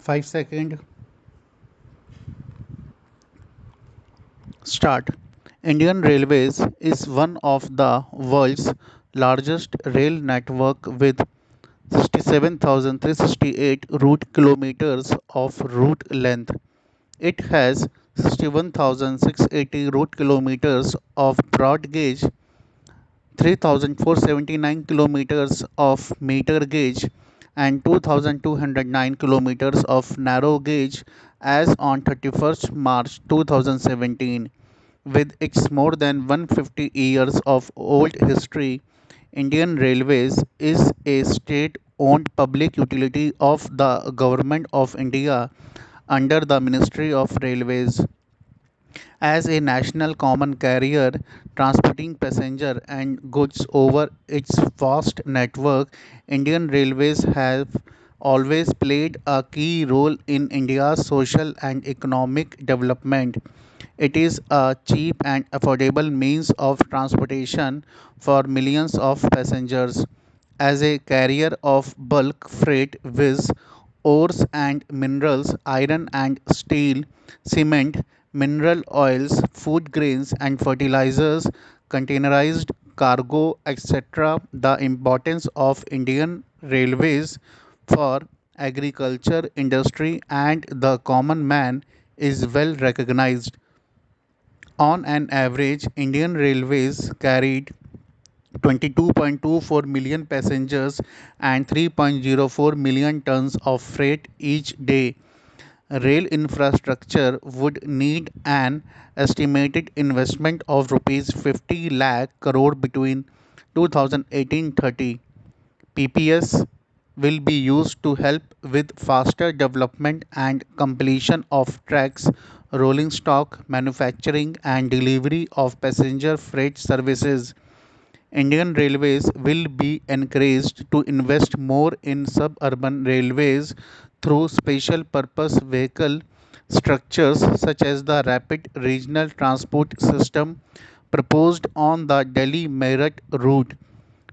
5 second. Start. Indian Railways is one of the world's largest rail network with 67,368 route kilometers of route length. It has 61,680 route kilometers of broad gauge, 3,479 kilometers of meter gauge, and 2,209 kilometers of narrow gauge as on 31st March 2017. With its more than 150 years of old history, Indian Railways is a state-owned public utility of the Government of India under the Ministry of Railways. As a national common carrier transporting passenger and goods over its vast network, Indian Railways have always played a key role in India's social and economic development. It is a cheap and affordable means of transportation for millions of passengers. As a carrier of bulk freight with ores and minerals, iron and steel, cement, mineral oils, food grains and fertilizers, containerized cargo, etc., the importance of Indian railways for agriculture, industry, and the common man is well recognized. On an average, Indian Railways carried 22.24 million passengers and 3.04 million tons of freight each day. Rail infrastructure would need an estimated investment of rupees 50 lakh crore between 2018-30. PPS will be used to help with faster development and completion of tracks, rolling stock, manufacturing and delivery of passenger freight services. Indian Railways will be encouraged to invest more in suburban railways through special purpose vehicle structures such as the Rapid Regional Transport System proposed on the Delhi Meerut route.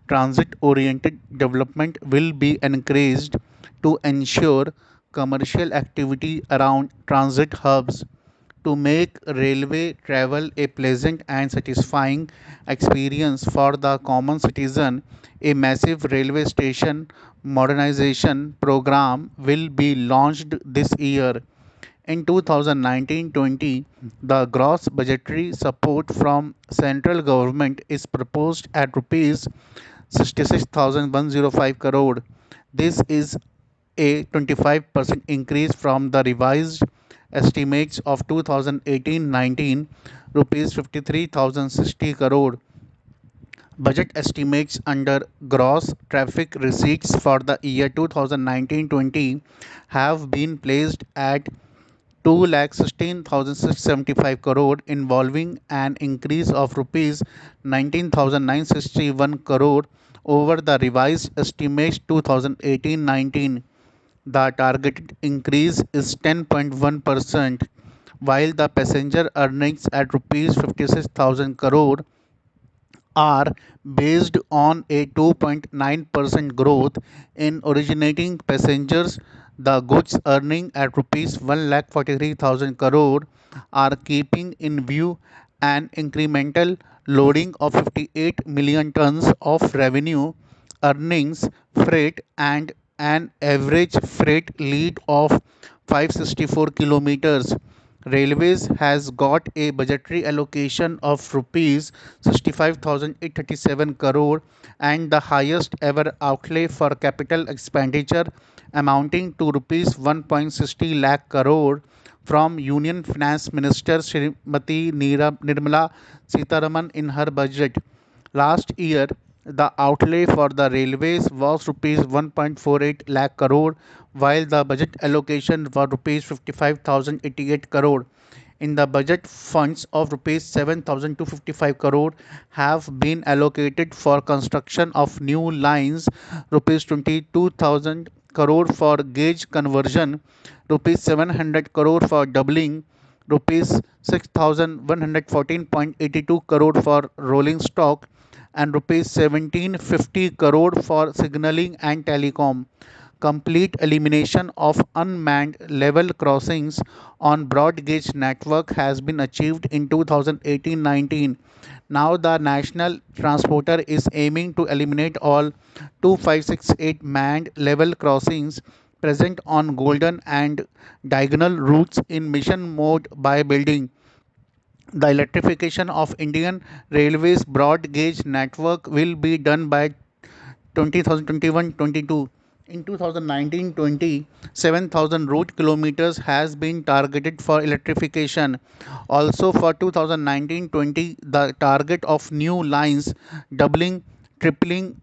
Transit oriented development will be encouraged to ensure commercial activity around transit hubs to make railway travel a pleasant and satisfying experience for the common citizen. A massive railway station modernization program will be launched this year. In 2019-20, the gross budgetary support from central government is proposed at rupees 66,105 crore. This is a 25% increase from the revised estimates of 2018-19 rupees 53,060 crore. Budget estimates under gross traffic receipts for the year 2019-20 have been placed at 2,16,675 crore, involving an increase of rupees 19,961 crore over the revised estimates 2018-19. The targeted increase is 10.1%, while the passenger earnings at rupees 56,000 crore are based on a 2.9% growth in originating passengers. The goods earning at rupees 1,43,000 crore are keeping in view an incremental loading of 58 million tons of revenue earnings freight and an average freight lead of 564 kilometers. Railways has got a budgetary allocation of rupees 65,837 crore and the highest ever outlay for capital expenditure amounting to rupees 1.60 lakh crore from Union Finance Minister Srimati Nirmala Sitharaman in her budget. Last year, the outlay for the railways was rupees 1.48 lakh crore, while the budget allocation was rupees 55,088 crore. In the budget, funds of rupees 7,255 crore have been allocated for construction of new lines, rupees 22,000 crore for gauge conversion, rupees 700 crore for doubling, rupees 6,114.82 crore for rolling stock, and rupees 1750 crore for signaling and telecom. complete elimination of unmanned level crossings on broad gauge network has been achieved in 2018-19. Now the national transporter is aiming to eliminate all 2568 manned level crossings present on golden and diagonal routes in mission mode by building the electrification of Indian Railways broad gauge network will be done by 2021-22. In 2019-20, 7,000 route kilometers has been targeted for electrification. Also for 2019-20, the target of new lines doubling, tripling,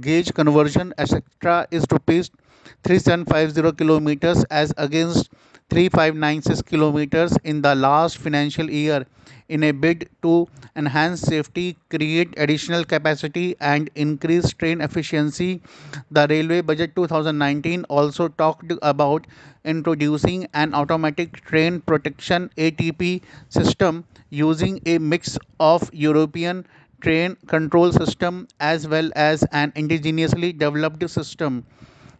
gauge conversion, etc. is rupees 3750 kilometers as against 3596 kilometers in the last financial year in a bid to enhance safety, create additional capacity and increase train efficiency. The railway budget 2019 also talked about introducing an automatic train protection ATP system using a mix of European train control system as well as an indigenously developed system.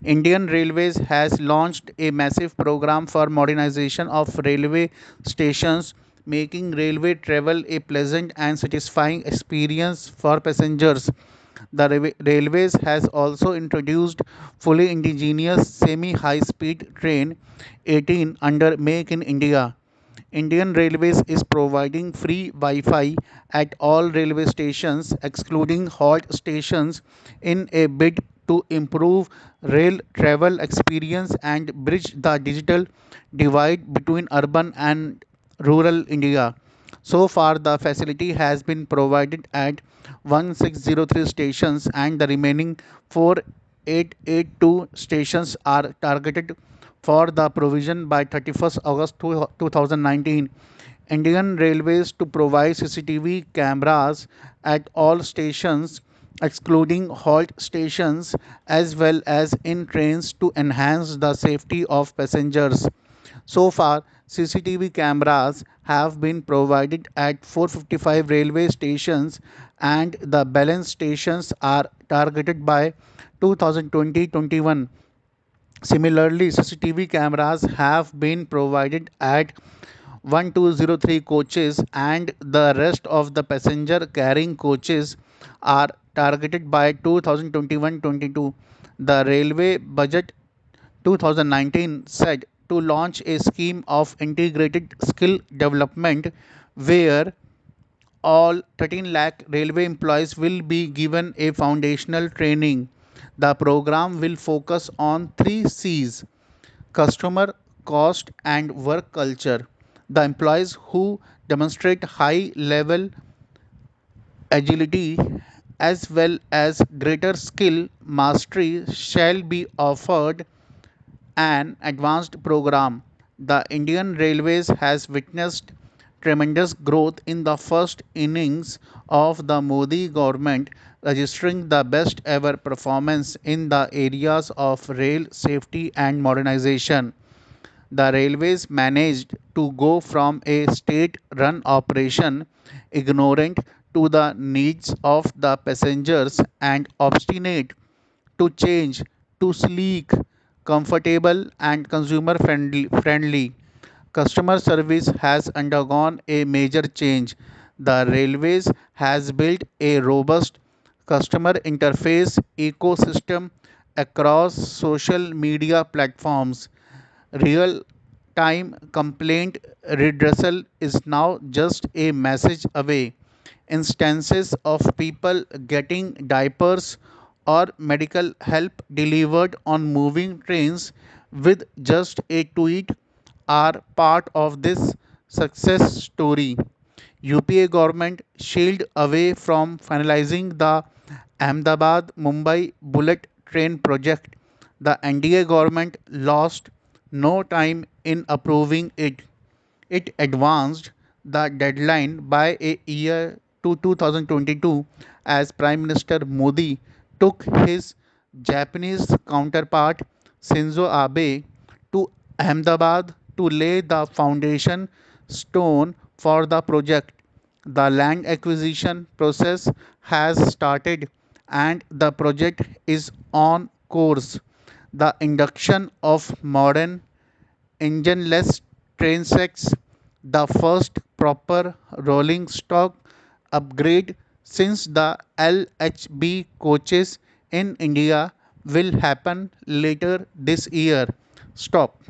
Indian Railways has launched a massive program for modernization of railway stations, making railway travel a pleasant and satisfying experience for passengers. The railways has also introduced fully indigenous semi-high speed train 18 under Make in India. Indian Railways is providing free Wi-Fi at all railway stations excluding halt stations in a bid to improve rail travel experience and bridge the digital divide between urban and rural India. So far, the facility has been provided at 1603 stations, and the remaining 4882 stations are targeted for the provision by 31st August 2019. Indian Railways to provide CCTV cameras at all stations, excluding halt stations, as well as in trains to enhance the safety of passengers. So far, CCTV cameras have been provided at 455 railway stations, and the balance stations are targeted by 2020-21. Similarly, CCTV cameras have been provided at 1203 coaches, and the rest of the passenger carrying coaches are targeted by 2021-22. The railway budget 2019 said to launch a scheme of integrated skill development where all 13 lakh railway employees will be given a foundational training. The program will focus on three C's: customer, cost, and work culture. The employees who demonstrate high level agility as well as greater skill mastery shall be offered an advanced program. The Indian Railways has witnessed tremendous growth in the first innings of the Modi government, registering the best ever performance in the areas of rail safety and modernization. The railways managed to go from a state run operation ignorant to the needs of the passengers and obstinate to change to sleek, comfortable, and consumer friendly. Customer service has undergone a major change. The railways has built a robust customer interface ecosystem across social media platforms. Real time complaint redressal is now just a message away. Instances of people getting diapers or medical help delivered on moving trains with just a tweet are part of this success story. UPA government shield away from finalizing the Ahmedabad Mumbai bullet train project. The NDA government lost no time in approving it. It advanced the deadline by a year to 2022 as Prime Minister Modi took his Japanese counterpart Shinzo Abe to Ahmedabad to lay the foundation stone for the project. The land acquisition process has started and the project is on course. The induction of modern engineless train sets, the first proper rolling stock upgrade since the LHB coaches in India, will happen later this year. Stop.